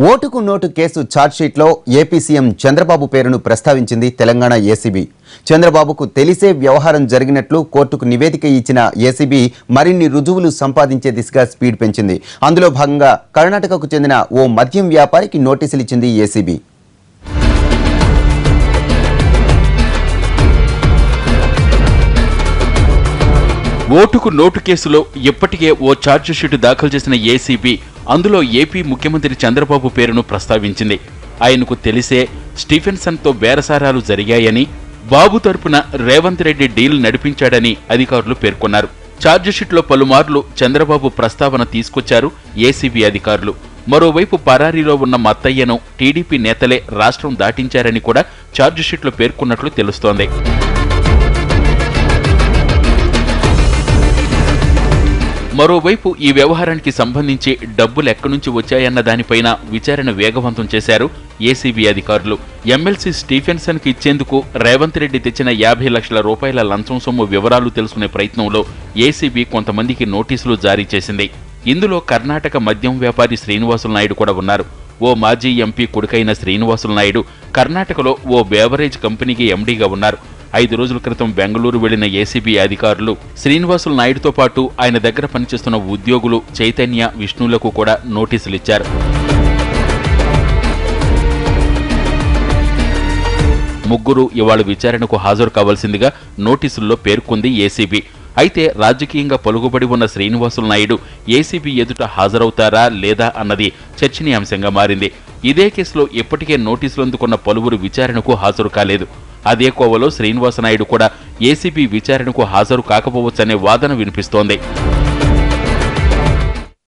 ఓటుకు note case ఛార్జ్షీట్లో AP CM Chandrababu పేరును ప్రస్తావించింది తెలంగాణ ఏసీబీ. చంద్రబాబుకు తెలిసే వ్యవహారం జరిగినట్లు కోర్టుకు నివేదిక ఇచ్చిన ఏసీబీ మరిన్ని రుజువులు సంపాదించే దిశగా స్పీడ్ పెంచింది. అందులో భాగంగా కర్ణాటకకు చెందిన ఓ మద్యం వ్యాపారికి నోటీసులు ఇచ్చింది ఏసీబీ. ఓటుకు నోటు కేసులో ఇప్పటికే ఓ ఛార్జిషీటు దాఖలు చేసిన ఏసీబీ అందులో ఏపీ ముఖ్యమంత్రి చంద్రబాబు పేరును ప్రస్తావించింది. ఆయనకు తెలిసే స్టీఫెన్సన్తో బేరసారాలు జరిగాయని, బాబు తరపున రేవంత్ రెడ్డి డీల్ నడిపించాడని అధికారులు పేర్కొన్నారు. ఛార్జిషీట్లో పలుమార్లు చంద్రబాబు ప్రస్తావన తీసుకొచ్చారు ఏసీబీ అధికారులు. మరోవైపు పరారీలో ఉన్న మత్తయ్యను టీడీపీ నేతలే రాష్ట్రం దాటించారని కూడా ఛార్జిషీట్లో పేర్కొన్నట్లు తెలుస్తోంది. మరోవైపు ఈ వ్యవహారానికి సంబంధించి డబ్బులు ఎక్కడి నుంచి వచ్చాయన్న దానిపైన విచారణ వేగవంతం చేశారు ఏసీబీ అధికారులు. ఎమ్మెల్సీ స్టీఫెన్సన్కి ఇచ్చేందుకు రేవంత్ రెడ్డి తెచ్చిన 50 లక్షల రూపాయల లంచం సొమ్ము వివరాలు తెలుసుకునే ప్రయత్నంలో ఏసీబీ కొంతమందికి నోటీసులు జారీ చేసింది. ఇందులో కర్ణాటక మద్యం వ్యాపారి శ్రీనివాసులు నాయుడు కూడా ఉన్నారు. ఓ మాజీ ఎంపీ కొడుకైన శ్రీనివాసులు నాయుడు కర్ణాటకలో ఓ బేవరేజ్ కంపెనీకి ఎండీగా ఉన్నారు. 5 రోజుల క్రితం బెంగళూరు వెళ్లిన ఏసీబీ అధికారులు శ్రీనివాసులు నాయుడుతో పాటు ఆయన దగ్గర పనిచేస్తున్న ఉద్యోగులు చైతన్య, విష్ణులకు కూడా నోటీసులిచ్చారు. ముగ్గురు ఇవాళ విచారణకు హాజరు కావాల్సిందిగా నోటీసుల్లో పేర్కొంది ఏసీబీ. అయితే రాజకీయంగా పలుకుబడి ఉన్న శ్రీనివాసులు నాయుడు ఏసీబీ ఎదుట హాజరవుతారా లేదా అన్నది చర్చనీయాంశంగా మారింది. ఇదే కేసులో ఇప్పటికే నోటీసులు అందుకున్న పలువురు విచారణకు హాజరు కాలేదు. అదే కోవలో శ్రీనివాస నాయుడు కూడా ఏసీబీ విచారణకు హాజరు కాకపోవచ్చనే వాదన వినిపిస్తోంది.